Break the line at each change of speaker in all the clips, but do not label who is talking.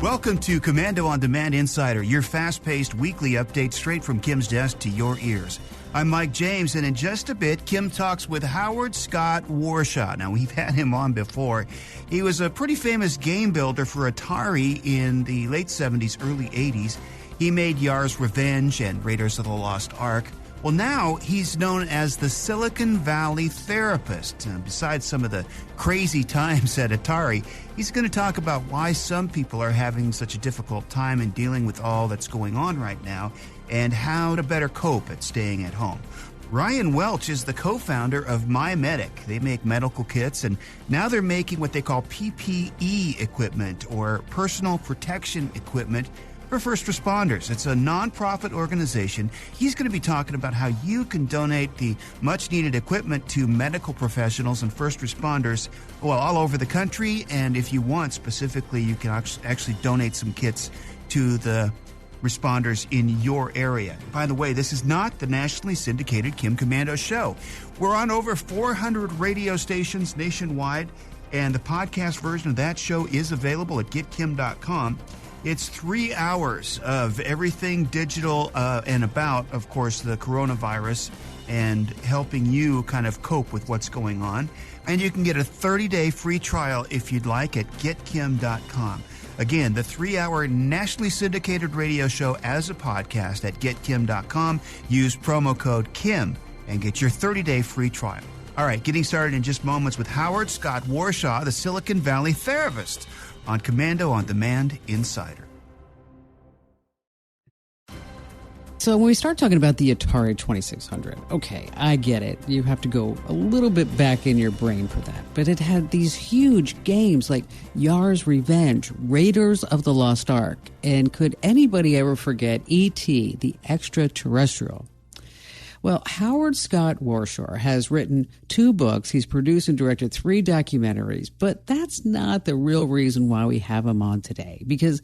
Welcome to Komando On Demand Insider, your fast-paced weekly update straight from Kim's desk to your ears. I'm Mike James, and in just a bit, Kim talks with Howard Scott Warshaw. Now, we've had him on before. He was a pretty famous game builder for Atari in the late 70s, early 80s. He made Yar's Revenge and Raiders of the Lost Ark. Well, now he's known as the Silicon Valley Therapist. Besides some of the crazy times at Atari, he's going to talk about why some people are having such a difficult time in dealing with all that's going on right now and how to better cope at staying at home. Ryan Welch is the co-founder of MyMedic. They make medical kits, and now they're making what they call PPE equipment, or personal protection equipment, for first responders. It's a nonprofit organization. He's going to be talking about how you can donate the much-needed equipment to medical professionals and first responders, well, all over the country. And if you want specifically, you can actually donate some kits to the responders in your area. By the way, this is not the nationally syndicated Kim Komando show. We're on over 400 radio stations nationwide, and the podcast version of that show is available at getkim.com. It's 3 hours of everything digital and about, of course, the coronavirus and helping you kind of cope with what's going on. And you can get a 30-day free trial if you'd like at getkim.com. Again, the 3-hour nationally syndicated radio show as a podcast at getkim.com. Use promo code KIM and get your 30-day free trial. All right, getting started in just moments with Howard Scott Warshaw, the Silicon Valley Therapist, on Komando On Demand Insider.
So when we start talking about the Atari 2600, okay, I get it. You have to go a little bit back in your brain for that. But it had these huge games like Yar's Revenge, Raiders of the Lost Ark, and could anybody ever forget E.T., the extraterrestrial? Well, Howard Scott Warshaw has written 2 books. He's produced and directed 3 documentaries, but that's not the real reason why we have him on today, because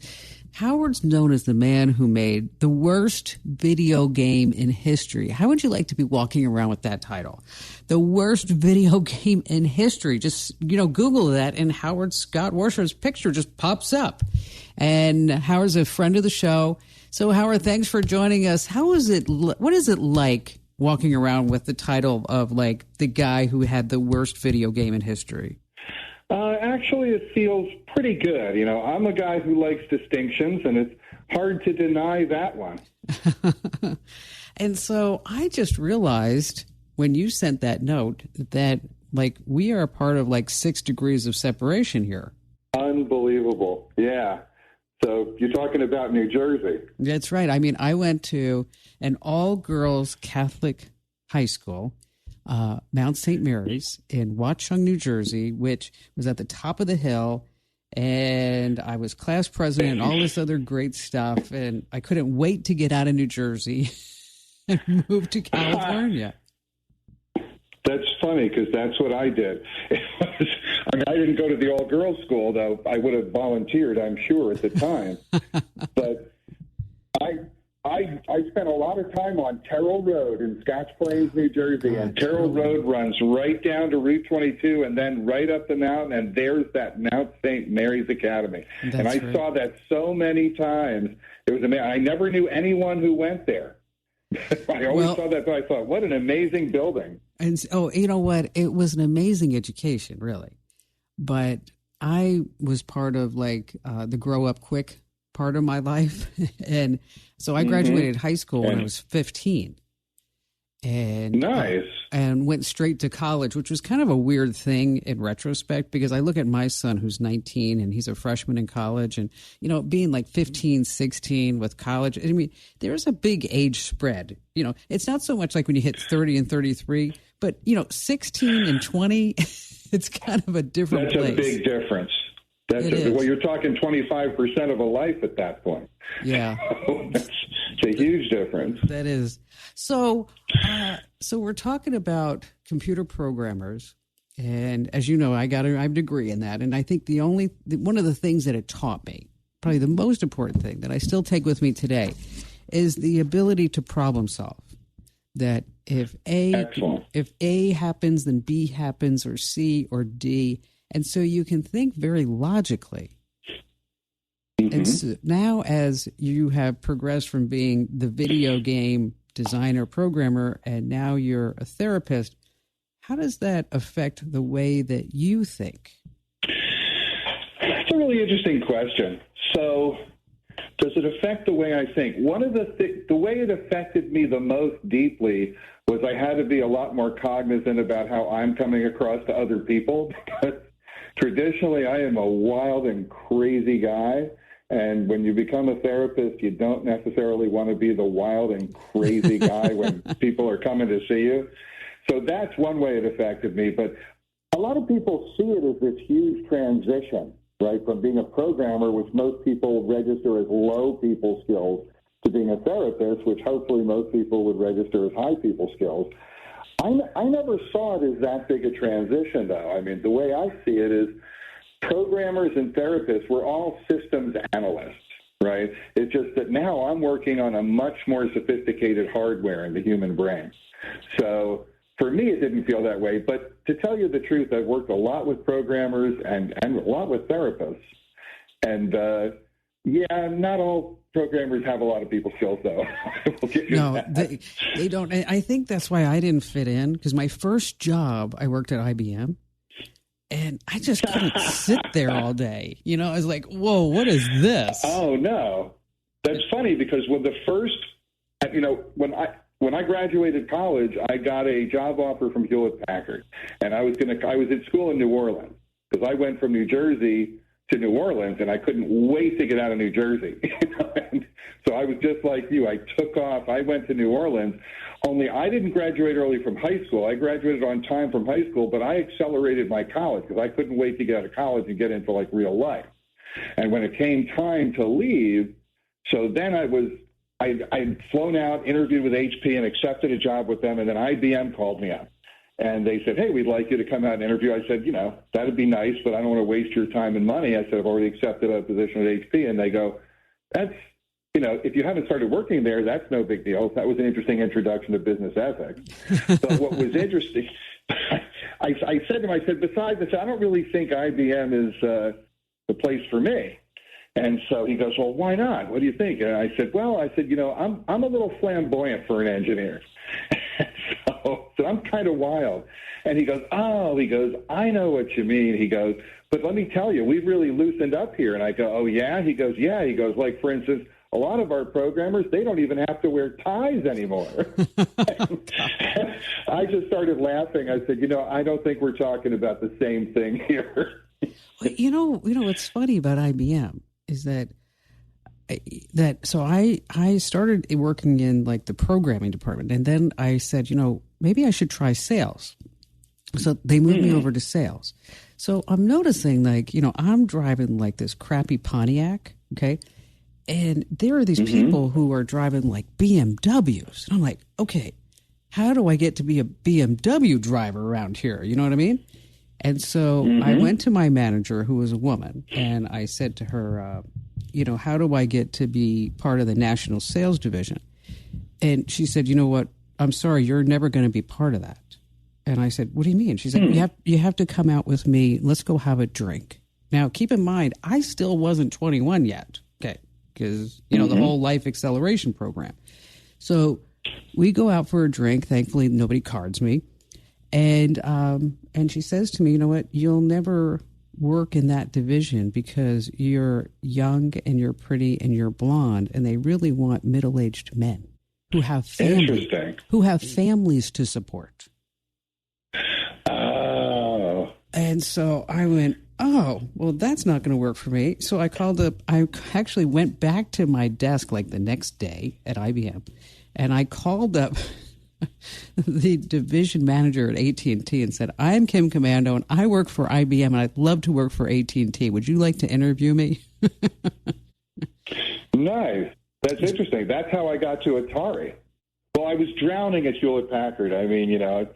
Howard's known as the man who made the worst video game in history. How would you like to be walking around with that title? The worst video game in history. Just, Google that and Howard Scott Warshaw's picture just pops up. And Howard's a friend of the show. So Howard, thanks for joining us. What is it like walking around with the title of like the guy who had the worst video game in history?
Actually, it feels pretty good. I'm a guy who likes distinctions, and it's hard to deny that one.
And so I just realized when you sent that note that we are a part of 6 degrees of separation here.
Unbelievable. Yeah. So you're talking about New Jersey.
That's right. I mean, I went to an all-girls Catholic high school, Mount St. Mary's in Watchung, New Jersey, which was at the top of the hill. And I was class president and all this other great stuff. And I couldn't wait to get out of New Jersey and move to California.
That's funny because that's what I did. I didn't go to the all-girls school, though I would have volunteered, I'm sure, at the time. But I spent a lot of time on Terrell Road in Scotch Plains, New Jersey, and Terrell Road runs right down to Route 22 and then right up the mountain, and there's that Mount St. Mary's Academy. And I saw that so many times. It was amazing. I never knew anyone who went there. I always saw that, but I thought, what an amazing building.
And you know what? It was an amazing education, really. But I was part of the grow up quick part of my life. And so I graduated high school when I was 15. And
nice.
And went straight to college, which was kind of a weird thing in retrospect, because I look at my son who's 19 and he's a freshman in college, and being 15, 16 with college, I mean, there's a big age spread. It's not so much like when you hit 30 and 33, but 16 and 20, it's kind of a different place.
That's a big difference. Well, you're talking 25% of a life at that point.
Yeah.
It's a huge difference.
That is. So we're talking about computer programmers, and as you know, I have a degree in that, and I think one of the things that it taught me, probably the most important thing that I still take with me today, is the ability to problem solve. That if A happens, then B happens, or C or D. And so you can think very logically. And so now as you have progressed from being the video game designer, programmer, and now you're a therapist, how does that affect the way that you think?
That's a really interesting question. So does it affect the way I think? One of the way it affected me the most deeply was I had to be a lot more cognizant about how I'm coming across to other people, because traditionally I am a wild and crazy guy. And when you become a therapist, you don't necessarily want to be the wild and crazy guy when people are coming to see you. So that's one way it affected me. But a lot of people see it as this huge transition, right, from being a programmer, which most people register as low people skills, to being a therapist, which hopefully most people would register as high people skills. I never saw it as that big a transition, though. I mean, the way I see it is programmers and therapists, we're all systems analysts, right? It's just that now I'm working on a much more sophisticated hardware in the human brain. So for me, it didn't feel that way. But to tell you the truth, I've worked a lot with programmers and a lot with therapists. And, yeah, not all programmers have a lot of people skills, though.
No, they don't. I think that's why I didn't fit in, because my first job, I worked at IBM, and I just couldn't sit there all day. You know, I was like, whoa, what is this?
Oh, no. That's funny, because when I graduated college, I got a job offer from Hewlett-Packard, and I was in school in New Orleans, because I went from New Jersey to New Orleans, and I couldn't wait to get out of New Jersey. And so I was just like you. I took off. I went to New Orleans, only I didn't graduate early from high school. I graduated on time from high school, but I accelerated my college because I couldn't wait to get out of college and get into, like, real life. And when it came time to leave, so then I'd flown out, interviewed with HP, and accepted a job with them, and then IBM called me up. And they said, hey, we'd like you to come out and interview. I said, that'd be nice, but I don't want to waste your time and money. I said, I've already accepted a position at HP. And they go, that's, if you haven't started working there, that's no big deal. That was an interesting introduction to business ethics. But what was interesting, I said to him, besides this, I don't really think IBM is the place for me. And so he goes, well, why not? What do you think? And I said, I'm a little flamboyant for an engineer. So I'm kind of wild. And he goes, I know what you mean. He goes, but let me tell you, we've really loosened up here. And I go, oh, yeah? He goes, yeah. He goes, like, for instance, a lot of our programmers, they don't even have to wear ties anymore. I just started laughing. I said, I don't think we're talking about the same thing here.
Well, what's funny about IBM is that so I started working in, like, the programming department, and then I said, maybe I should try sales. So they moved me over to sales. So I'm noticing, like, I'm driving, like, this crappy Pontiac, okay? And there are these people who are driving, like, BMWs. And I'm like, okay, how do I get to be a BMW driver around here? You know what I mean? And so I went to my manager, who was a woman, and I said to her, how do I get to be part of the national sales division? And she said, you know what? I'm sorry, you're never going to be part of that. And I said, what do you mean? She said, you have to come out with me. Let's go have a drink. Now, keep in mind, I still wasn't 21 yet, okay, because, the whole life acceleration program. So we go out for a drink. Thankfully, nobody cards me. And she says to me, you know what? You'll never work in that division because you're young and you're pretty and you're blonde, and they really want middle-aged men who have families to support.
Oh.
And so I went, oh, well, that's not going to work for me. So I called up. I actually went back to my desk, like, the next day at IBM, and I called up the division manager at AT&T and said, I'm Kim Komando, and I work for IBM, and I'd love to work for AT&T. Would you like to interview me?
Nice. That's interesting. That's how I got to Atari. Well, I was drowning at Hewlett-Packard. I mean, I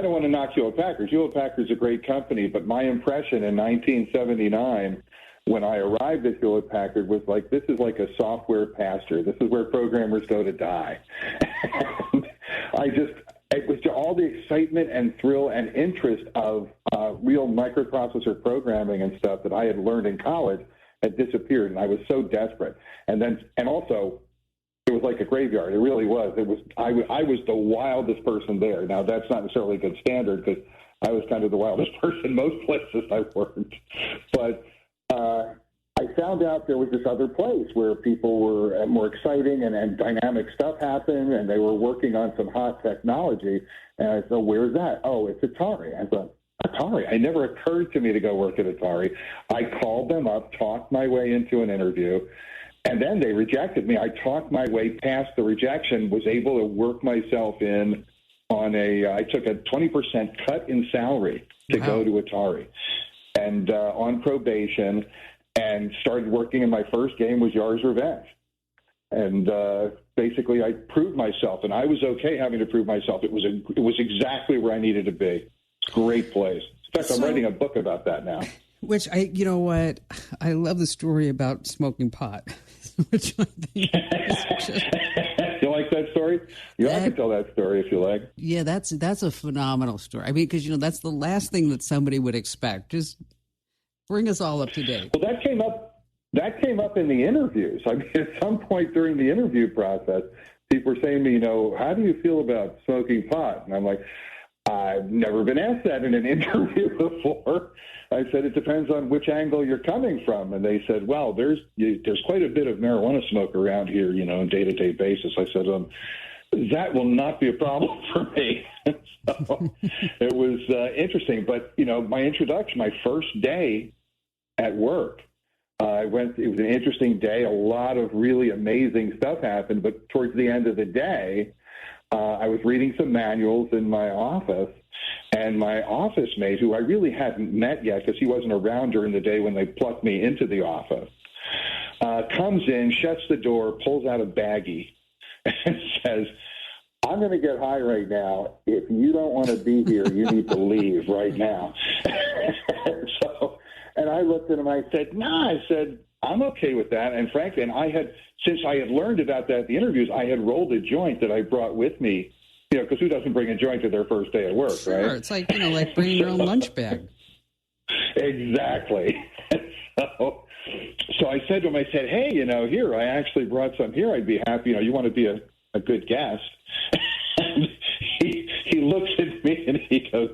don't want to knock Hewlett-Packard. Hewlett-Packard's a great company, but my impression in 1979 when I arrived at Hewlett-Packard was like, this is like a software pasture. This is where programmers go to die. And it was all the excitement and thrill and interest of real microprocessor programming and stuff that I had learned in college had disappeared, and I was so desperate. And also, it was like a graveyard. It really was. I was the wildest person there. Now, that's not necessarily a good standard because I was kind of the wildest person most places I worked. But I found out there was this other place where people were more exciting and dynamic stuff happened, and they were working on some hot technology. And I said, where's that? Oh, it's Atari. I thought, Atari? It never occurred to me to go work at Atari. I called them up, talked my way into an interview, and then they rejected me. I talked my way past the rejection, was able to work myself in on I took a 20% cut in salary to go to Atari, and on probation, and started working. And my first game was Yar's Revenge. And basically, I proved myself, and I was okay having to prove myself. It was exactly where I needed to be. Great place. In fact, I'm writing a book about that now.
Which you know what? I love the story about smoking pot. Which I think is just...
You like that story? I can tell that story if you like.
Yeah, that's a phenomenal story. I mean, because that's the last thing that somebody would expect. Just bring us all up to date.
Well, that came up in the interviews. I mean, at some point during the interview process, people were saying to me, how do you feel about smoking pot? And I'm like, I've never been asked that in an interview before. I said, it depends on which angle you're coming from. And they said, well, there's quite a bit of marijuana smoke around here, on a day-to-day basis. I said, that will not be a problem for me. So it was interesting. But, my introduction, my first day at work, it was an interesting day. A lot of really amazing stuff happened. But towards the end of the day, I was reading some manuals in my office, and my office mate, who I really hadn't met yet because he wasn't around during the day when they plucked me into the office, comes in, shuts the door, pulls out a baggie, and says, I'm going to get high right now. If you don't want to be here, you need to leave right now. And I looked at him, I said, I said, I'm okay with that. And frankly, since I had learned about that at the interviews, I had rolled a joint that I brought with me, because who doesn't bring a joint to their first day at work,
sure,
right?
It's like, like bringing your own lunch bag.
Exactly. So I said to him, I said, hey, here, I actually brought some here. I'd be happy. You want to be a good guest. And he looks at me and he goes,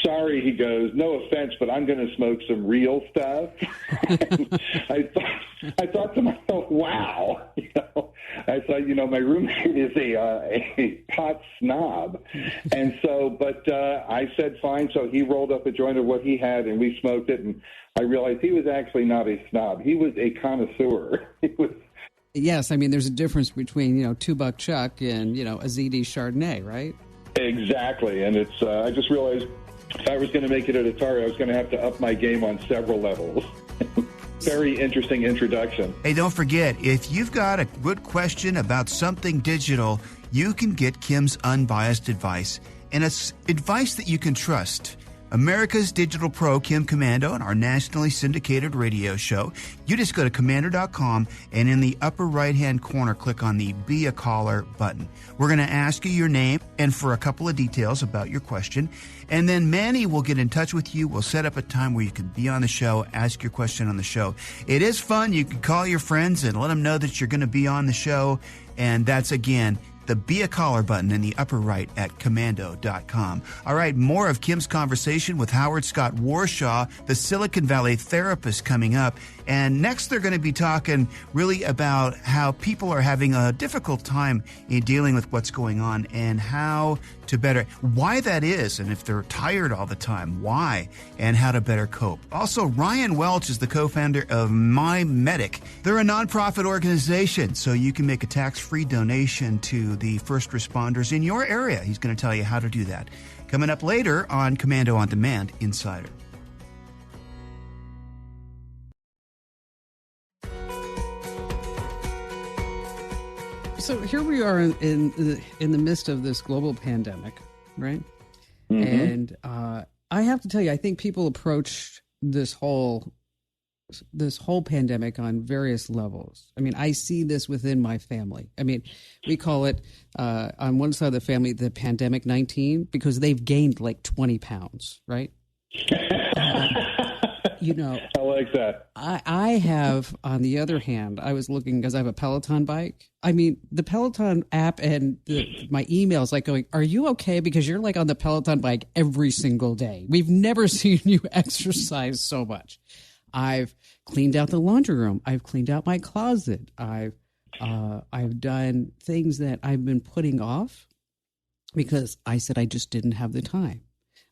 sorry, he goes, no offense, but I'm going to smoke some real stuff. I thought to myself, wow. I thought, my roommate is a pot snob. And so, but I said, fine. So he rolled up a joint of what he had, and we smoked it. And I realized he was actually not a snob. He was a connoisseur.
Yes, I mean, there's a difference between, $2 Chuck and, a ZD Chardonnay, right?
Exactly. And it's, I just realized if I was going to make it at Atari, I was going to have to up my game on several levels. Very interesting introduction.
Hey, don't forget, if you've got a good question about something digital, you can get Kim's unbiased advice. And it's advice that you can trust. America's Digital Pro, Kim Komando, and our nationally syndicated radio show. You just go to Komando.com, and in the upper right-hand corner, click on the Be a Caller button. We're going to ask you your name and for a couple of details about your question. And then Manny will get in touch with you. We'll set up a time where you can be on the show, ask your question on the show. It is fun. You can call your friends and let them know that you're going to be on the show. And that's, again, the Be a Caller button in the upper right at Komando.com. All right, more of Kim's conversation with Howard Scott Warshaw, the Silicon Valley therapist, coming up. And next, they're going to be talking really about how people are having a difficult time in dealing with what's going on and how to better, why that is, and if they're tired all the time, why, and how to better cope. Also, Ryan Welch is the co-founder of My Medic. They're a nonprofit organization, so you can make a tax-free donation to the first responders in your area. He's going to tell you how to do that. Coming up later on Komando on Demand Insider.
So here we are in the midst of this global pandemic, right? Mm-hmm. And I have to tell you, I think people approach this whole pandemic on various levels. I mean, I see this within my family. I mean, we call it on one side of the family the pandemic 19 because they've gained like 20 pounds, right? You know,
I like that.
I have, on the other hand, I was looking because I have a Peloton bike. I mean, the Peloton app and my emails like going, are you okay? Because you're like on the Peloton bike every single day. We've never seen you exercise so much. I've cleaned out the laundry room. I've cleaned out my closet. I've done things that I've been putting off because I said I just didn't have the time.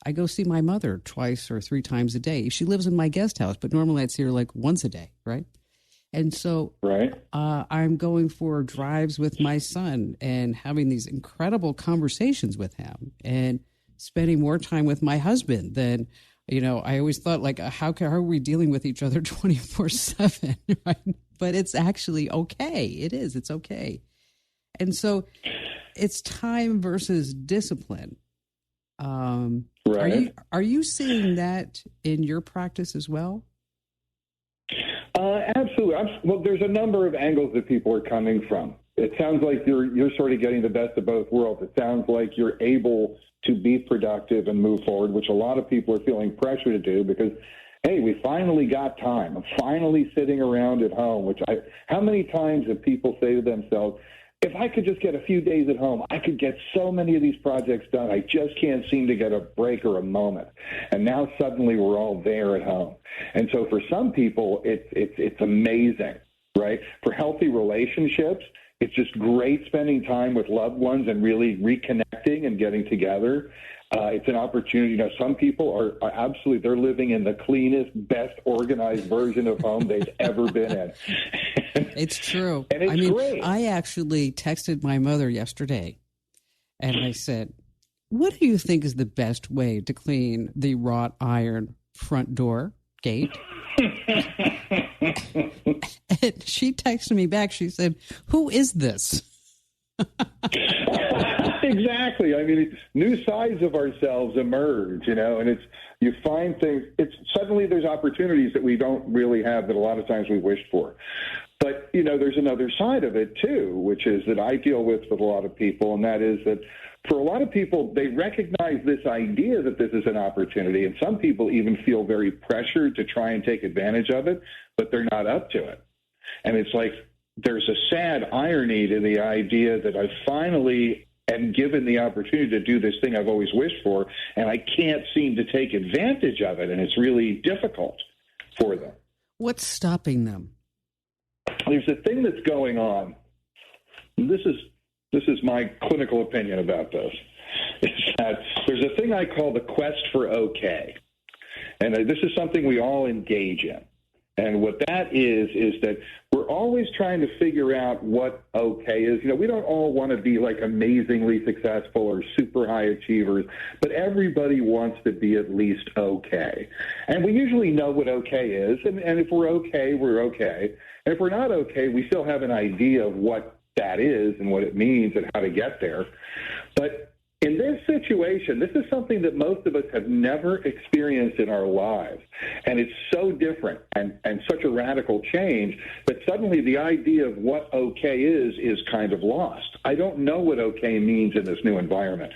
I go see my mother twice or three times a day. She lives in my guest house, but normally I'd see her like once a day, right? And so I'm going for drives with my son and having these incredible conversations with him and spending more time with my husband than, you know, I always thought like, how are we dealing with each other 24/7, right? But it's actually okay. It is. It's okay. And so it's time versus discipline. Are you seeing that in your practice as well?
Absolutely. Well, there's a number of angles that people are coming from. It sounds like you're sort of getting the best of both worlds. It sounds like you're able to be productive and move forward, which a lot of people are feeling pressure to do because, hey, we finally got time. I'm finally sitting around at home, how many times have people say to themselves, if I could just get a few days at home, I could get so many of these projects done. I just can't seem to get a break or a moment. And now suddenly we're all there at home. And so for some people, it's amazing, right? For healthy relationships, it's just great spending time with loved ones and really reconnecting and getting together. It's an opportunity. You know, some people are absolutely, they're living in the cleanest, best organized version of home they've ever been in.
It's true.
And it's great.
I actually texted my mother yesterday and I said, what do you think is the best way to clean the wrought iron front door gate? And she texted me back. She said, who is this?
Exactly. I mean, new sides of ourselves emerge, you know, and you find things, suddenly there's opportunities that we don't really have that a lot of times we wished for. But, you know, there's another side of it, too, which is that I deal with a lot of people, and that is that for a lot of people, they recognize this idea that this is an opportunity, and some people even feel very pressured to try and take advantage of it, but they're not up to it. And it's like there's a sad irony to the idea that I finally am given the opportunity to do this thing I've always wished for, and I can't seem to take advantage of it, and it's really difficult for them.
What's stopping them?
There's a thing that's going on. This is my clinical opinion about this. It's that there's a thing I call the quest for okay. And this is something we all engage in. And what that is that we're always trying to figure out what okay is. You know, we don't all want to be like amazingly successful or super high achievers, but everybody wants to be at least okay. And we usually know what okay is. And if we're okay, we're okay. And if we're not okay, we still have an idea of what that is and what it means and how to get there. But in this situation, this is something that most of us have never experienced in our lives. And it's so different and such a radical change that suddenly the idea of what okay is kind of lost. I don't know what okay means in this new environment.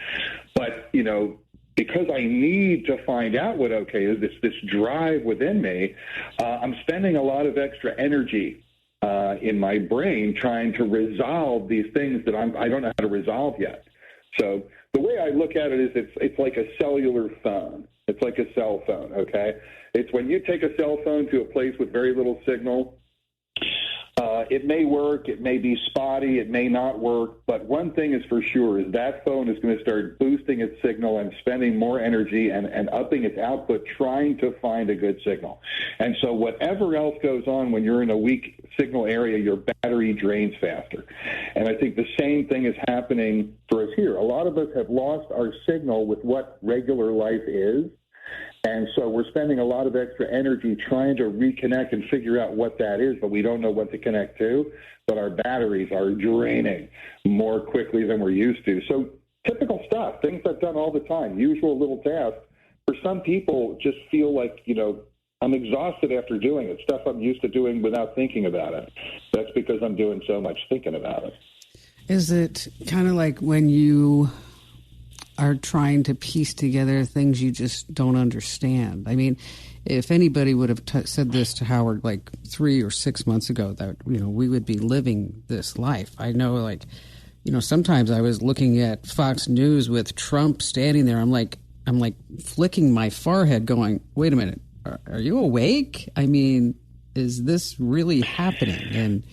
But, you know, because I need to find out what okay is, this drive within me, I'm spending a lot of extra energy in my brain trying to resolve these things that I don't know how to resolve yet. So the way I look at it is it's like a cellular phone. It's like a cell phone, okay? It's when you take a cell phone to a place with very little signal, it may work, it may be spotty, it may not work, but one thing is for sure is that phone is going to start boosting its signal and spending more energy and upping its output trying to find a good signal. And so whatever else goes on when you're in a weak signal area, your battery drains faster. And I think the same thing is happening for us here. A lot of us have lost our signal with what regular life is. And so we're spending a lot of extra energy trying to reconnect and figure out what that is, but we don't know what to connect to. But our batteries are draining more quickly than we're used to. So typical stuff, things I've done all the time, usual little tasks. For some people, just feel like, you know, I'm exhausted after doing it, stuff I'm used to doing without thinking about it. That's because I'm doing so much thinking about it.
Is it kind of like when you are trying to piece together things you just don't understand. I mean, if anybody would have said this to Howard like 3 or 6 months ago, that, you know, we would be living this life. I know, like, you know, sometimes I was looking at Fox News with Trump standing there. I'm like flicking my forehead going, wait a minute, are you awake? I mean, is this really happening?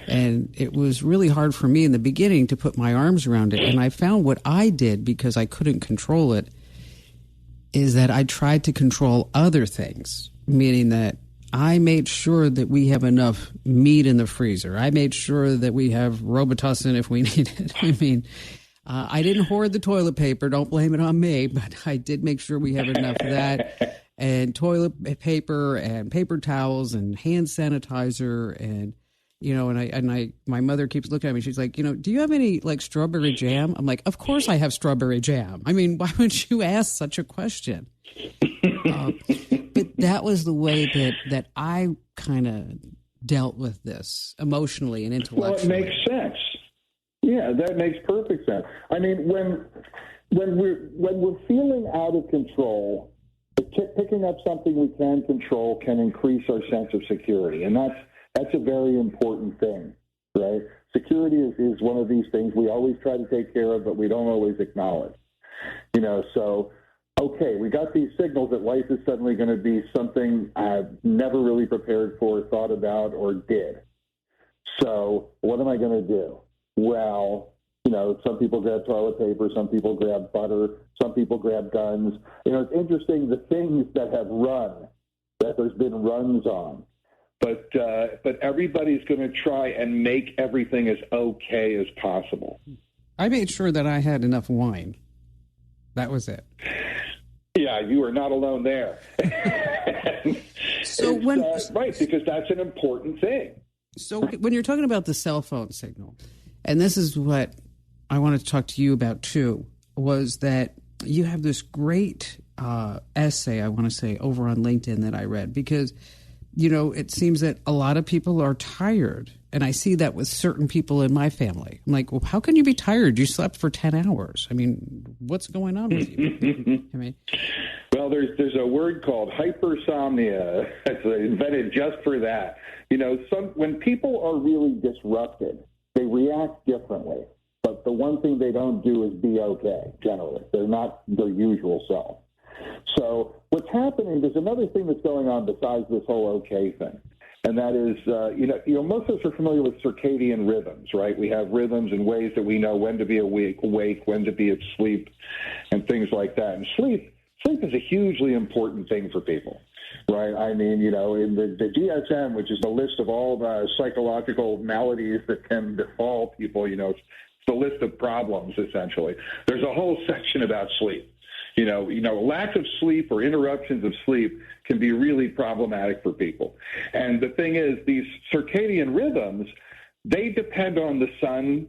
And it was really hard for me in the beginning to put my arms around it. And I found what I did, because I couldn't control it, is that I tried to control other things, meaning that I made sure that we have enough meat in the freezer. I made sure that we have Robitussin if we need it. I mean, I didn't hoard the toilet paper. Don't blame it on me, but I did make sure we have enough of that, and toilet paper and paper towels and hand sanitizer. And, you know, and my mother keeps looking at me. She's like, you know, do you have any like strawberry jam? I'm like, of course I have strawberry jam. I mean, why would you ask such a question? But that was the way that I kind of dealt with this emotionally and intellectually.
Well, it makes sense. Yeah, that makes perfect sense. I mean, when we're feeling out of control, picking up something we can control can increase our sense of security, and that's a very important thing, right? Security is one of these things we always try to take care of, but we don't always acknowledge. You know, so okay, we got these signals that life is suddenly going to be something I've never really prepared for, thought about, or did. So what am I going to do? Well, you know, some people grab toilet paper, some people grab butter, some people grab guns. You know, it's interesting, the things that have run, that there's been runs on. But everybody's going to try and make everything as okay as possible.
I made sure that I had enough wine. That was it.
Yeah, you are not alone there.
So
right, because that's an important thing.
So when you're talking about the cell phone signal, and this is what I wanted to talk to you about too, was that you have this great essay, I want to say, over on LinkedIn that I read, because, you know, it seems that a lot of people are tired. And I see that with certain people in my family. I'm like, well, how can you be tired? You slept for 10 hours. I mean, what's going on with you? I mean,
well, there's a word called hypersomnia. It's invented just for that. You know, when people are really disrupted, they react differently. But the one thing they don't do is be okay, generally. They're not their usual self. So what's happening, there's another thing that's going on besides this whole okay thing. And that is, you know, most of us are familiar with circadian rhythms, right? We have rhythms and ways that we know when to be awake, when to be asleep, and things like that. And sleep is a hugely important thing for people, right? I mean, you know, in the DSM, which is the list of all the psychological maladies that can befall people, you know, it's the list of problems, essentially. There's a whole section about sleep. You know, lack of sleep or interruptions of sleep can be really problematic for people. And the thing is, these circadian rhythms, they depend on the sun,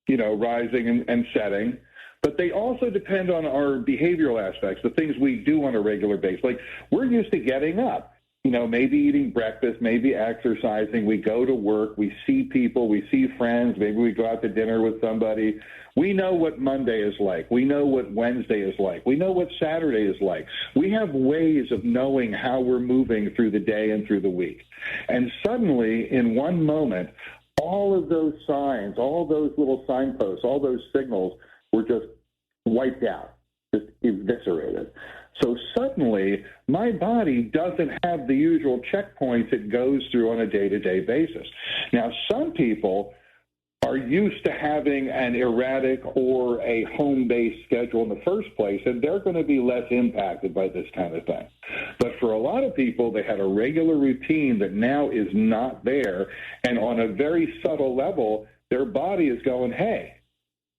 you know, rising and setting, but they also depend on our behavioral aspects, the things we do on a regular basis. Like, we're used to getting up, you know, maybe eating breakfast, maybe exercising. We go to work, we see people, we see friends, maybe we go out to dinner with somebody. We know what Monday is like. We know what Wednesday is like. We know what Saturday is like. We have ways of knowing how we're moving through the day and through the week. And suddenly, in one moment, all of those signs, all those little signposts, all those signals were just wiped out, just eviscerated. So suddenly, my body doesn't have the usual checkpoints it goes through on a day-to-day basis. Now, some people are used to having an erratic or a home-based schedule in the first place, and they're going to be less impacted by this kind of thing. But for a lot of people, they had a regular routine that now is not there, and on a very subtle level, their body is going, hey,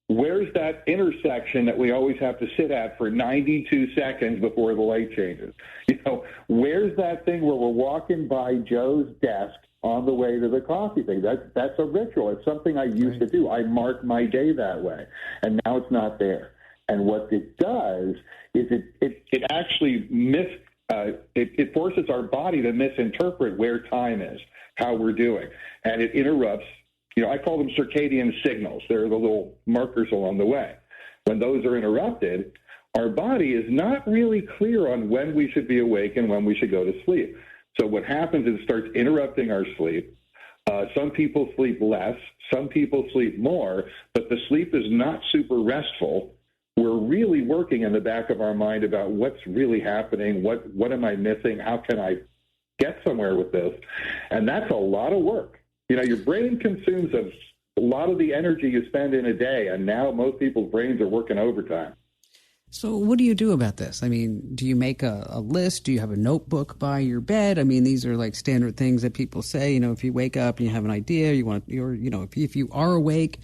where's that intersection that we always have to sit at for 92 seconds before the light changes? You know, where's that thing where we're walking by Joe's desk on the way to the coffee thing? That's a ritual. It's something I used to do. I mark my day that way, and now it's not there. And what it does is it actually it forces our body to misinterpret where time is, how we're doing, and it interrupts. You know, I call them circadian signals. They're the little markers along the way. when those are interrupted, our body is not really clear on when we should be awake and when we should go to sleep. So what happens is it starts interrupting our sleep. Some people sleep less, some people sleep more, but the sleep is not super restful. We're really working in the back of our mind about what's really happening, what am I missing, how can I get somewhere with this? And that's a lot of work. Your brain consumes a lot of the energy you spend in a day, and now most people's brains are working overtime.
So what do you do about this? I mean, do you make a list? Do you have a notebook by your bed? I mean, these are like standard things that people say, if you wake up and you have an idea, if you are awake,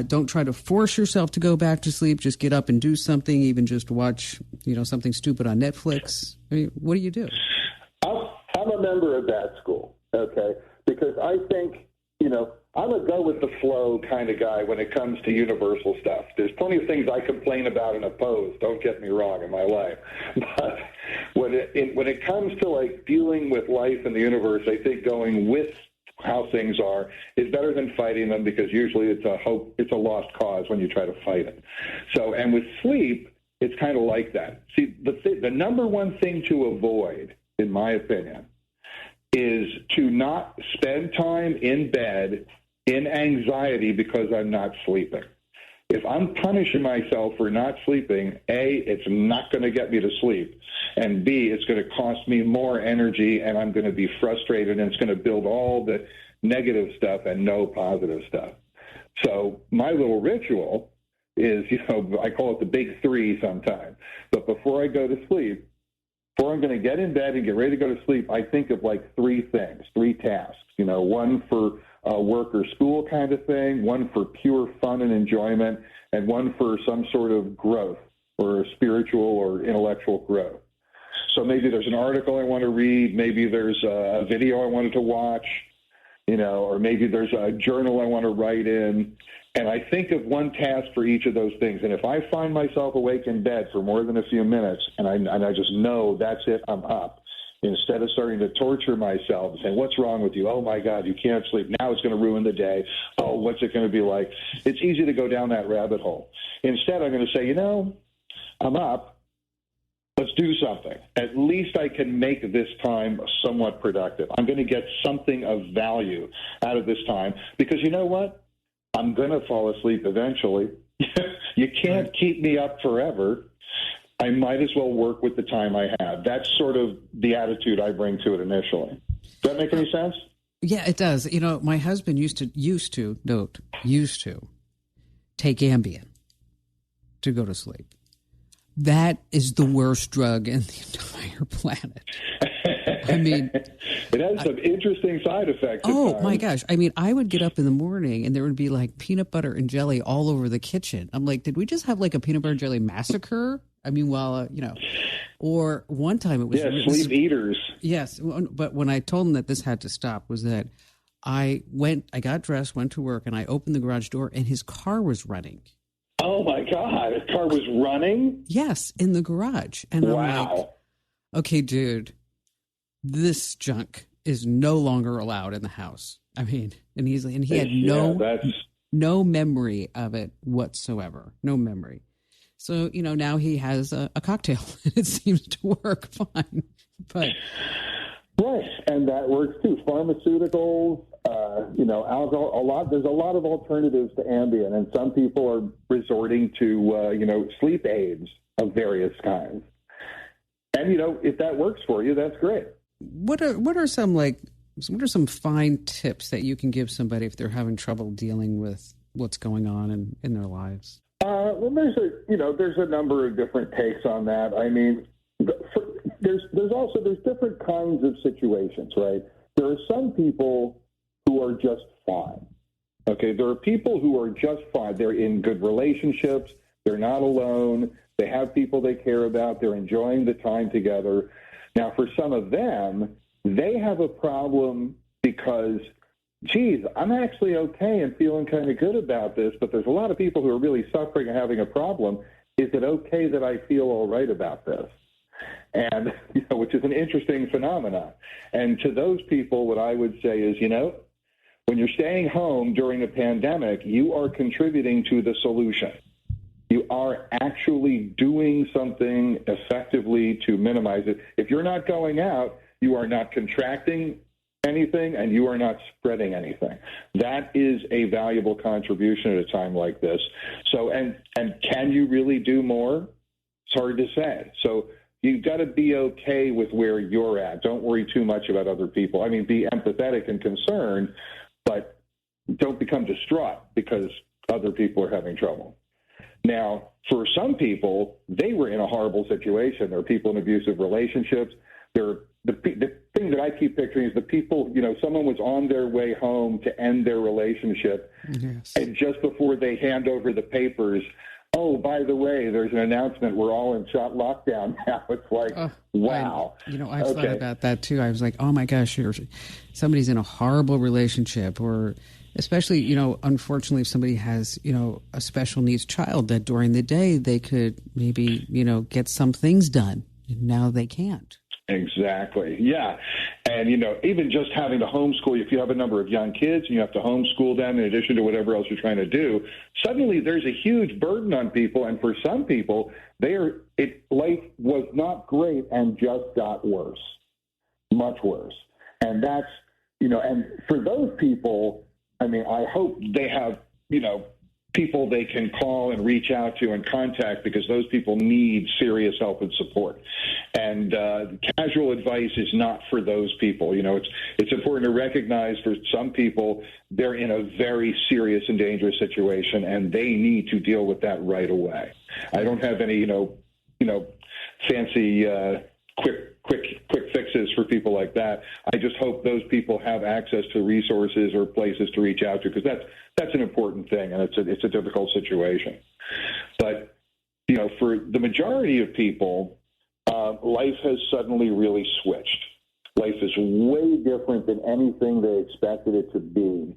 don't try to force yourself to go back to sleep. Just get up and do something, even just watch, something stupid on Netflix. I mean, what do you do?
I'm a member of that school, okay? Because I think, I'm a go-with-the-flow kind of guy when it comes to universal stuff. There's plenty of things I complain about and oppose, don't get me wrong, in my life. But when it comes to, like, dealing with life in the universe, I think going with how things are is better than fighting them, because usually it's a lost cause when you try to fight it. So, and with sleep, it's kind of like that. See, the number one thing to avoid, in my opinion, is to not spend time in bed in anxiety because I'm not sleeping. If I'm punishing myself for not sleeping, A, it's not going to get me to sleep, and B, it's going to cost me more energy, and I'm going to be frustrated, and it's going to build all the negative stuff and no positive stuff. So my little ritual is, I call it the big three sometimes. But before I go to sleep, before I'm going to get in bed and get ready to go to sleep, I think of like three things, three tasks. One for work or school kind of thing, one for pure fun and enjoyment, and one for some sort of growth or spiritual or intellectual growth. So maybe there's an article I want to read, maybe there's a video I wanted to watch, or maybe there's a journal I want to write in. And I think of one task for each of those things. And if I find myself awake in bed for more than a few minutes, and I just know that's it, I'm up, instead of starting to torture myself and saying, what's wrong with you? Oh, my God, you can't sleep. Now it's going to ruin the day. Oh, what's it going to be like? It's easy to go down that rabbit hole. Instead, I'm going to say, I'm up. Let's do something. At least I can make this time somewhat productive. I'm going to get something of value out of this time, because you know what? I'm going to fall asleep eventually. You can't keep me up forever. I might as well work with the time I have. That's sort of the attitude I bring to it initially. Does that make any sense?
Yeah, it does. My husband used to take Ambien to go to sleep. That is the worst drug in the entire planet. I mean,
it has some interesting side effects.
Oh my gosh. I mean, I would get up in the morning and there would be like peanut butter and jelly all over the kitchen. I'm like, did we just have like a peanut butter and jelly massacre? I mean, or one time it was
sleep eaters.
Yes, but when I told him that this had to stop, was that I got dressed, went to work, and I opened the garage door, and his car was running.
Oh my God, his car was running?
Yes, in the garage. And
wow.
I'm like, okay, dude, this junk is no longer allowed in the house. I mean, and he had no memory of it whatsoever. No memory. So, now he has a cocktail. It seems to work fine. But
right, and that works too. Pharmaceuticals, alcohol, there's a lot of alternatives to Ambien, and some people are resorting to, sleep aids of various kinds. And, if that works for you, that's great.
What are some fine tips that you can give somebody if they're having trouble dealing with what's going on in their lives?
Well, there's a number of different takes on that. I mean, there's different kinds of situations, right? There are some people who are just fine. Okay, there are people who are just fine. They're in good relationships. They're not alone. They have people they care about. They're enjoying the time together. Now, for some of them, they have a problem because, geez, I'm actually okay and feeling kind of good about this, but there's a lot of people who are really suffering and having a problem. Is it okay that I feel all right about this? And, which is an interesting phenomenon. And to those people, what I would say is, when you're staying home during a pandemic, you are contributing to the solution. you are actually doing something effectively to minimize it. If you're not going out, you are not contracting anything and you are not spreading anything. That is a valuable contribution at a time like this. So, and can you really do more? It's hard to say. So you've got to be okay with where you're at. Don't worry too much about other people. I mean, be empathetic and concerned, but don't become distraught because other people are having trouble. Now, for some people, they were in a horrible situation. There are people in abusive relationships. The thing that I keep picturing is the people, someone was on their way home to end their relationship. Yes. And just before they hand over the papers, oh, by the way, there's an announcement. We're all in lockdown now. It's like, wow.
I've thought about that too. I was like, oh my gosh, somebody's in a horrible relationship, or especially, unfortunately, if somebody has, a special needs child, that during the day they could maybe, get some things done. And now they can't.
Exactly. Yeah. And, even just having to homeschool, if you have a number of young kids and you have to homeschool them in addition to whatever else you're trying to do, suddenly there's a huge burden on people. And for some people, life was not great and just got worse, much worse. And that's, and for those people, I mean, I hope they have, people they can call and reach out to and contact, because those people need serious help and support. And casual advice is not for those people. It's important to recognize for some people they're in a very serious and dangerous situation, and they need to deal with that right away. I don't have any, fancy quick fixes for people like that. I just hope those people have access to resources or places to reach out to, because that's an important thing, and it's a difficult situation. But for the majority of people, life has suddenly really switched. Life is way different than anything they expected it to be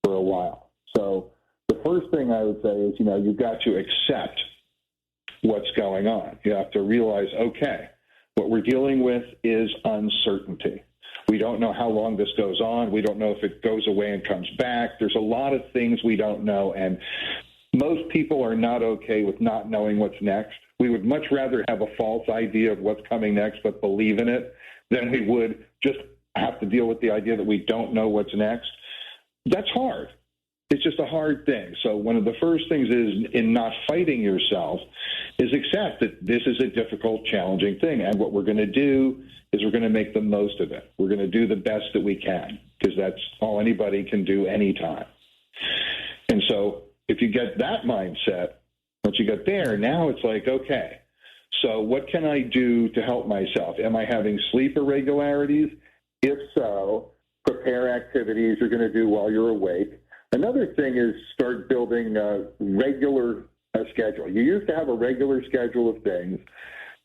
for a while. So the first thing I would say is, you've got to accept what's going on. You have to realize, okay, what we're dealing with is uncertainty. We don't know how long this goes on. We don't know if it goes away and comes back. There's a lot of things we don't know, and most people are not okay with not knowing what's next. We would much rather have a false idea of what's coming next but believe in it than we would just have to deal with the idea that we don't know what's next. That's hard. It's just a hard thing. So one of the first things is, in not fighting yourself, is accept that this is a difficult, challenging thing. And what we're going to do is we're going to make the most of it. We're going to do the best that we can, because that's all anybody can do anytime. And so if you get that mindset, once you get there, now it's like, okay, so what can I do to help myself? Am I having sleep irregularities? If so, prepare activities you're going to do while you're awake. Another thing is start building a regular schedule. You used to have a regular schedule of things.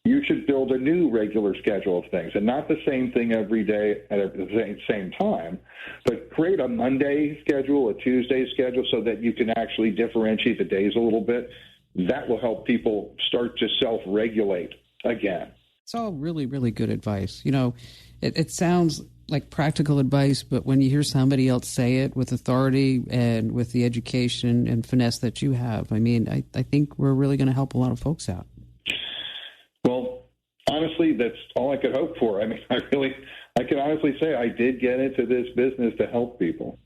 You should build a new regular schedule of things, and not the same thing every day at the same time, but create a Monday schedule, a Tuesday schedule, so that you can actually differentiate the days a little bit. That will help people start to self-regulate again.
It's all really, really good advice. It sounds like practical advice, but when you hear somebody else say it with authority and with the education and finesse that you have, I think we're really going to help a lot of folks out.
Well, honestly, that's all I could hope for. I can honestly say I did get into this business to help people.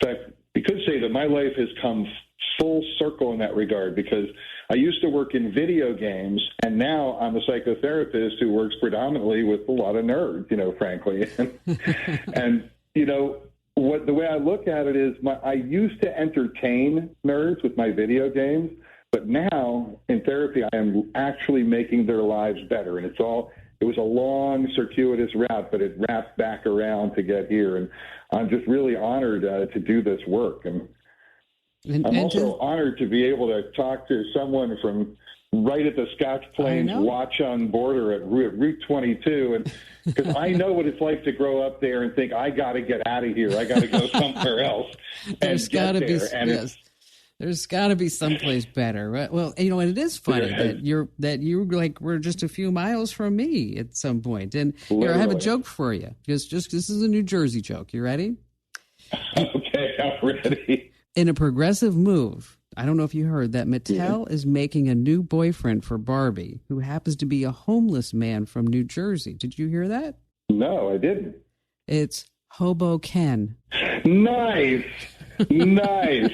In fact, you could say that my life has come full circle in that regard, because I used to work in video games, and now I'm a psychotherapist who works predominantly with a lot of nerds, frankly. And the way I look at it is, I used to entertain nerds with my video games, but now in therapy I am actually making their lives better. And it was a long, circuitous route, but it wrapped back around to get here. And I'm just really honored to do this work. And I'm also honored to be able to talk to someone from right at the Scotch Plains Watchung border at Route 22, and because I know what it's like to grow up there and think, I got to get out of here. I got to go somewhere else.
There's got to be, there's got to be someplace better, right? Well, and it is funny that you like we're just a few miles from me at some point, and here I have a joke for you. Just this is a New Jersey joke. You ready?
Okay, I'm ready.
In a progressive move I don't know if you heard that Mattel is making a new boyfriend for Barbie, who happens to be a homeless man from New Jersey. Did you hear that?
No, I didn't.
It's Hobo Ken.
Nice. Nice.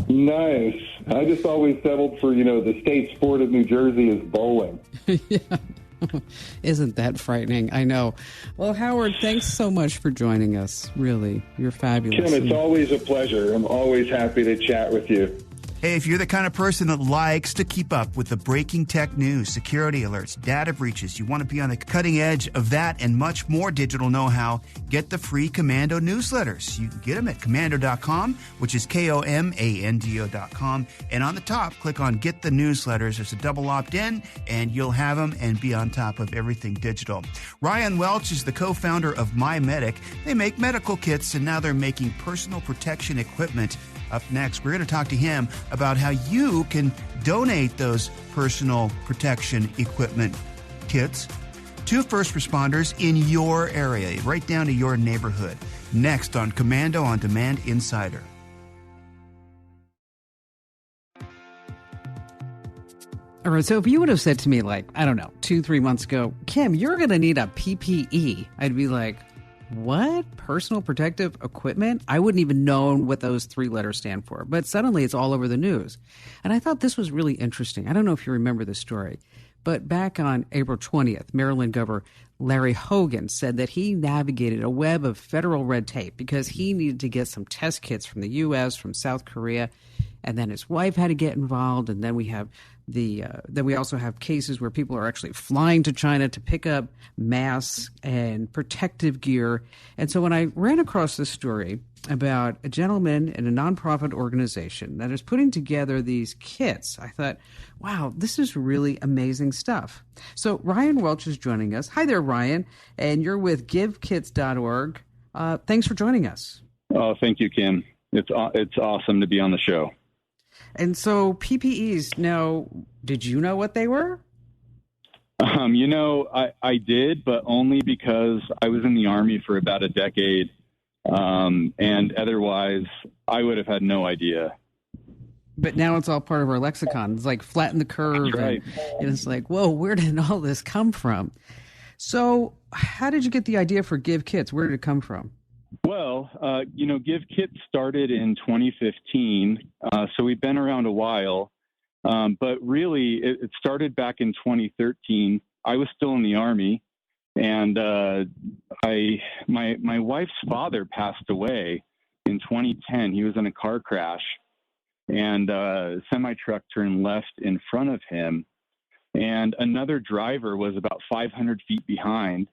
Nice. I just always settled for, the state sport of New Jersey is bowling.
Yeah. Isn't that frightening? I know. Well, Howard, thanks so much for joining us. Really, you're fabulous.
Kim, it's always a pleasure. I'm always happy to chat with you.
Hey, if you're the kind of person that likes to keep up with the breaking tech news, security alerts, data breaches, you want to be on the cutting edge of that and much more digital know-how, get the free Komando newsletters. You can get them at komando.com, which is Komando.com. And on the top, click on Get the Newsletters. There's a double opt-in, and you'll have them and be on top of everything digital. Ryan Welch is the co-founder of MyMedic. They make medical kits, and now they're making personal protection equipment. Up next, we're going to talk to him about how you can donate those personal protection equipment kits to first responders in your area, right down to your neighborhood. Next on Komando on Demand Insider.
All right, so if you would have said to me, 2-3 months ago, Kim, you're going to need a PPE, I'd be like, what? Personal protective equipment? I wouldn't even know what those 3 letters stand for. But suddenly it's all over the news. And I thought this was really interesting. I don't know if you remember this story, but back on April 20th, Maryland Governor Larry Hogan said that he navigated a web of federal red tape because he needed to get some test kits from the U.S., from South Korea, and then his wife had to get involved, and then we have then we also have cases where people are actually flying to China to pick up masks and protective gear. And so when I ran across this story about a gentleman in a nonprofit organization that is putting together these kits, I thought, wow, this is really amazing stuff. So Ryan Welch is joining us. Hi there, Ryan. And you're with GiveKits.org. Thanks for joining us.
Oh, thank you, Kim. It's awesome to be on the show.
And so PPEs, now, did you know what they were?
I did, but only because I was in the Army for about a decade. And otherwise, I would have had no idea.
But now it's all part of our lexicon. It's like flatten the curve.
That's right.
And it's like, whoa, where did all this come from? So how did you get the idea for Give Kits? Where did it come from?
Well, Give Kits started in 2015, so we've been around a while. But really, it started back in 2013. I was still in the Army, and my wife's father passed away in 2010. He was in a car crash, and a semi-truck turned left in front of him, and another driver was about 500 feet behind,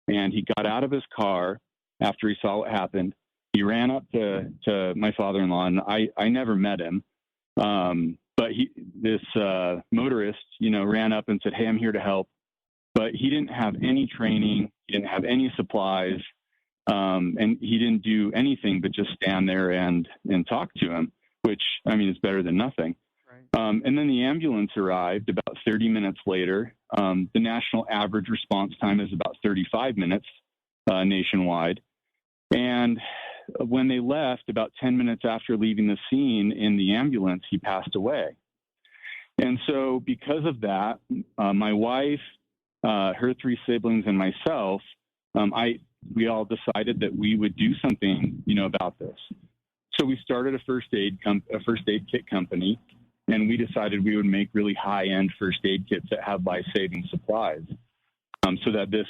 and he got out of his car after he saw what happened. He ran up to my father-in-law, and I never met him. But this motorist, ran up and said, "Hey, I'm here to help." But he didn't have any training. He didn't have any supplies. And he didn't do anything but just stand there and talk to him, which, is better than nothing. Right. And then the ambulance arrived about 30 minutes later. The national average response time is about 35 minutes nationwide. And when they left, about 10 minutes after leaving the scene in the ambulance, he passed away. And so because of that, my wife, her 3 siblings, and myself, we all decided that we would do something, about this. So we started a first aid kit company, and we decided we would make really high-end first aid kits that have life-saving supplies, so that this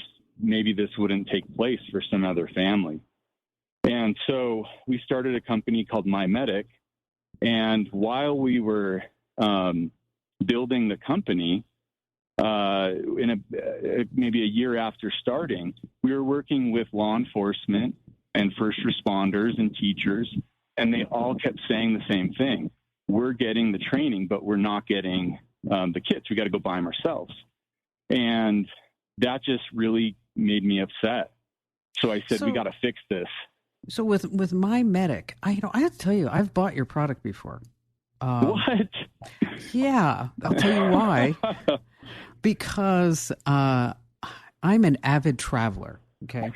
wouldn't take place for some other family. And so we started a company called MyMedic, and while we were building the company, maybe a year after starting, we were working with law enforcement and first responders and teachers, and they all kept saying the same thing. We're getting the training, but we're not getting the kits. We got to go buy them ourselves. And that just really made me upset. So I said, we got to fix this.
So with MyMedic, I have to tell you, I've bought your product before.
What?
Yeah, I'll tell you why. Because I'm an avid traveler, okay?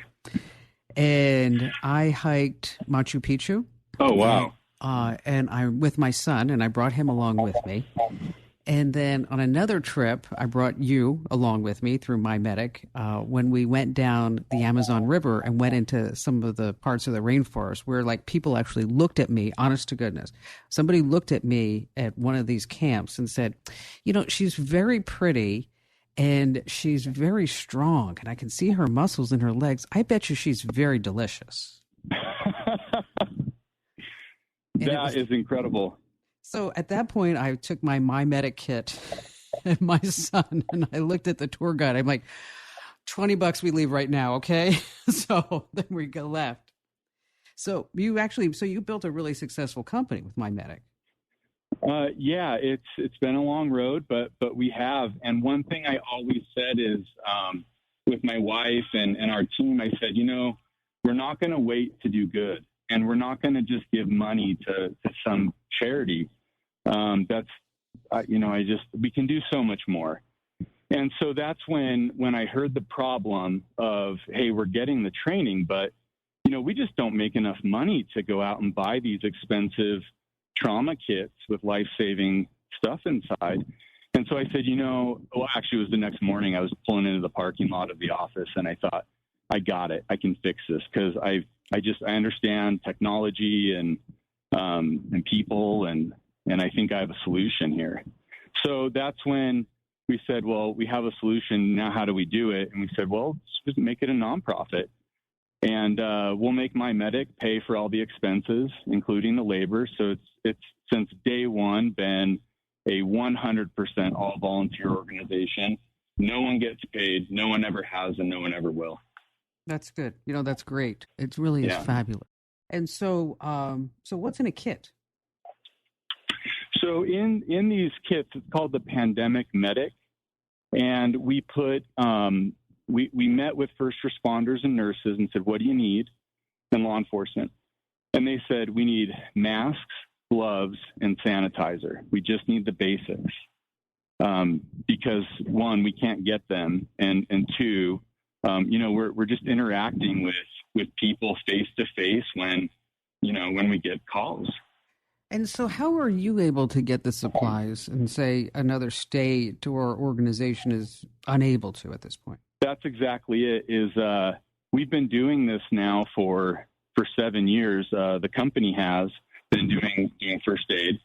And I hiked Machu Picchu.
Oh, wow.
and I'm with my son, and I brought him along with me. And then on another trip, I brought you along with me through My Medic when we went down the Amazon River and went into some of the parts of the rainforest where like people actually looked at me, honest to goodness. Somebody looked at me at one of these camps and said, she's very pretty and she's very strong and I can see her muscles in her legs. I bet you she's very delicious.
That is incredible.
So at that point, I took my Medic kit and my son, and I looked at the tour guide. I'm like, $20 we leave right now, okay? So then we left. So you built a really successful company with My Medic.
Yeah, it's been a long road, but we have. And one thing I always said is with my wife and our team, I said, we're not going to wait to do good. And we're not going to just give money to some charity. We can do so much more. And so that's when I heard the problem of, hey, we're getting the training, but, we just don't make enough money to go out and buy these expensive trauma kits with life-saving stuff inside. And so I said, actually it was the next morning I was pulling into the parking lot of the office and I thought, I got it. I can fix this because I understand technology and people and I think I have a solution here. So that's when we said, well, we have a solution. Now, how do we do it? And we said, well, let's just make it a nonprofit and we'll make My Medic pay for all the expenses, including the labor. So it's since day one been a 100% all volunteer organization. No one gets paid. No one ever has, and no one ever will.
That's good. That's great. It really is fabulous. And so, what's in a kit?
So in these kits, it's called the Pandemic Medic. And we put, we met with first responders and nurses and said, what do you need? And law enforcement. And they said, we need masks, gloves, and sanitizer. We just need the basics. Because one, we can't get them. And two, we're just interacting with people face to face when we get calls.
And so how are you able to get the supplies and say another state or organization is unable to at this point?
That's exactly it. We've been doing this now for 7 years. The company has been doing first aid.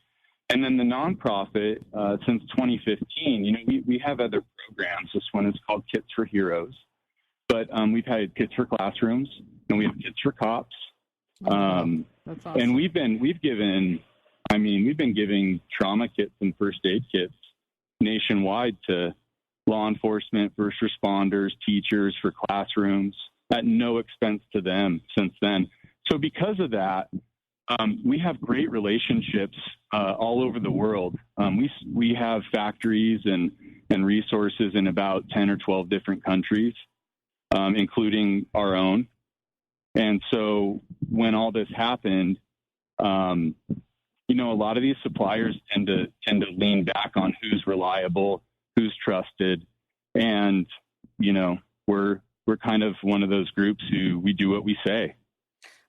And then the nonprofit, since 2015, we have other programs. This one is called Kits for Heroes. But we've had kits for classrooms, and we have kits for cops.
That's awesome.
And we've been giving trauma kits and first aid kits nationwide to law enforcement, first responders, teachers for classrooms at no expense to them since then. So because of that, we have great relationships all over the world. We have factories and resources in about 10 or 12 different countries. Including our own. And so when all this happened, a lot of these suppliers tend to lean back on who's reliable, who's trusted. And, we're kind of one of those groups who we do what we say.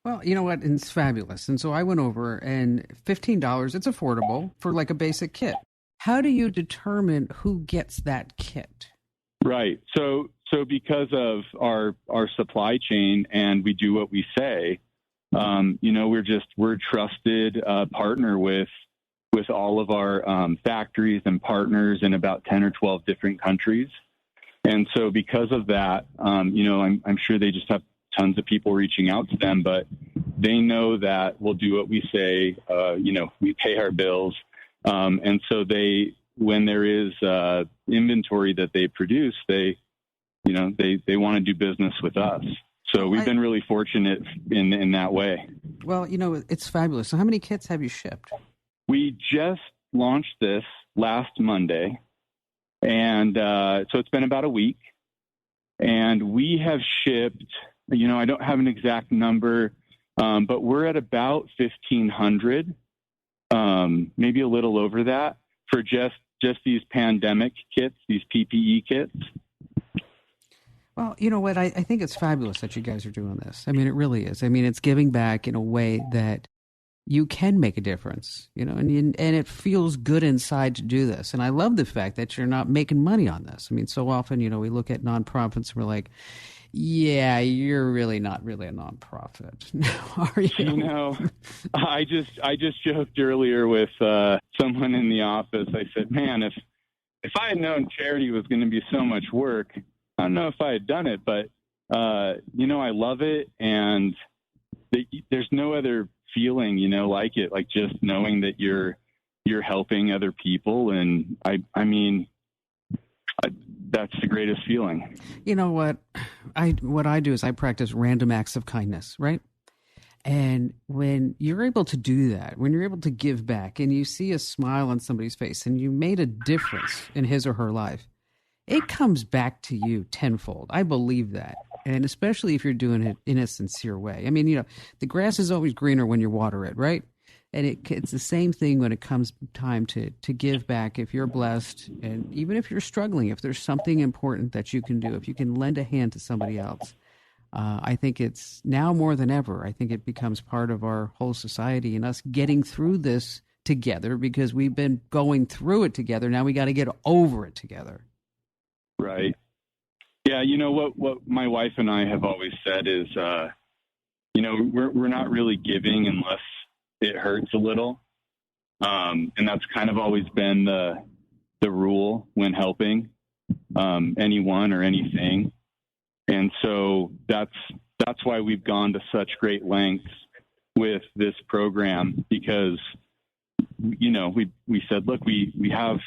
Well, you know what? It's fabulous. And so I went over and $15, it's affordable for like a basic kit. How do you determine who gets that kit?
Right. So because of our supply chain and we do what we say, we're a trusted partner with all of our factories and partners in about 10 or 12 different countries. And so because of that, I'm sure they just have tons of people reaching out to them, but they know that we'll do what we say. We pay our bills. And so when there is inventory that they produce, they want to do business with us. So we've been really fortunate in that way.
Well, it's fabulous. So how many kits have you shipped?
We just launched this last Monday. And so it's been about a week. And we have shipped, I don't have an exact number, but we're at about 1,500, maybe a little over that, for just these pandemic kits, these PPE kits.
Well, you know what? I think it's fabulous that you guys are doing this. I mean, it really is. I mean, it's giving back in a way that, you can make a difference, and it feels good inside to do this. And I love the fact that you're not making money on this. I mean, so often, we look at nonprofits and we're like, yeah, you're really not really a nonprofit. Are you?
I just joked earlier with someone in the office. I said, man, if I had known charity was going to be so much work, I don't know if I had done it, but, I love it. And there's no other feeling, like it, like just knowing that you're helping other people. And that's the greatest feeling.
You know what I do is I practice random acts of kindness, right? And when you're able to do that, when you're able to give back and you see a smile on somebody's face and you made a difference in his or her life, it comes back to you tenfold. I believe that. And especially if you're doing it in a sincere way. I mean, the grass is always greener when you water it, right? And it's the same thing when it comes time to give back. If you're blessed, and even if you're struggling, if there's something important that you can do, if you can lend a hand to somebody else, I think it's now more than ever. I think it becomes part of our whole society and us getting through this together because we've been going through it together. Now we got to get over it together.
Right. Yeah, what my wife and I have always said is, we're not really giving unless it hurts a little. And that's kind of always been the rule when helping anyone or anything. And so that's why we've gone to such great lengths with this program because, we said, look, we have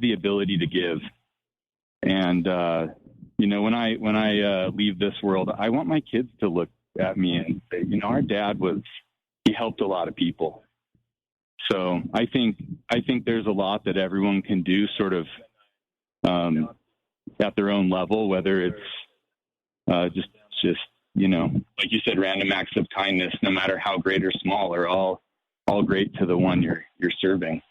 the ability to give. And, when I leave this world, I want my kids to look at me and say, our dad he helped a lot of people. So I think there's a lot that everyone can do sort of, at their own level, whether it's, just, like you said, random acts of kindness, no matter how great or small, are all great to the one you're serving.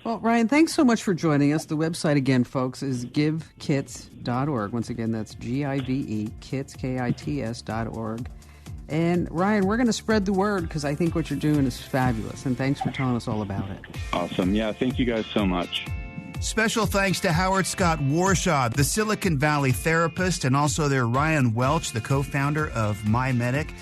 Well, Ryan, thanks so much for joining us. The website, again, folks, is givekits.org. Once again, that's GIVE, kits, KITS.org. And, Ryan, we're going to spread the word because I think what you're doing is fabulous. And thanks for telling us all about it.
Awesome. Yeah, thank you guys so much.
Special thanks to Howard Scott Warshaw, the Silicon Valley therapist, and also their Ryan Welch, the co-founder of MyMedic.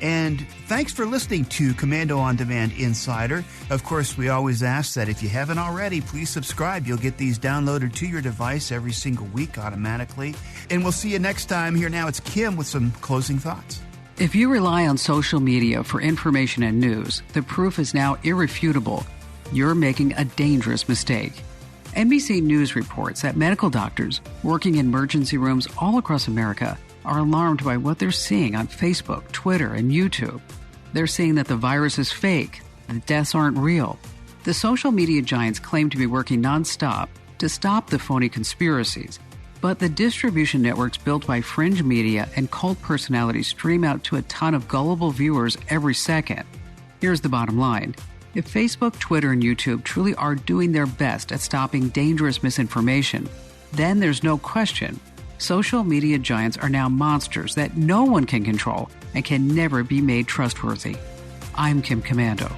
And thanks for listening to Komando On Demand Insider. Of course, we always ask that if you haven't already, please subscribe. You'll get these downloaded to your device every single week automatically. And we'll see you next time. Here now, it's Kim with some closing thoughts.
If you rely on social media for information and news, the proof is now irrefutable. You're making a dangerous mistake. NBC News reports that medical doctors working in emergency rooms all across America are alarmed by what they're seeing on Facebook, Twitter, and YouTube. They're saying that the virus is fake, that deaths aren't real. The social media giants claim to be working nonstop to stop the phony conspiracies, but the distribution networks built by fringe media and cult personalities stream out to a ton of gullible viewers every second. Here's the bottom line. If Facebook, Twitter, and YouTube truly are doing their best at stopping dangerous misinformation, then there's no question social media giants are now monsters that no one can control and can never be made trustworthy. I'm Kim Komando.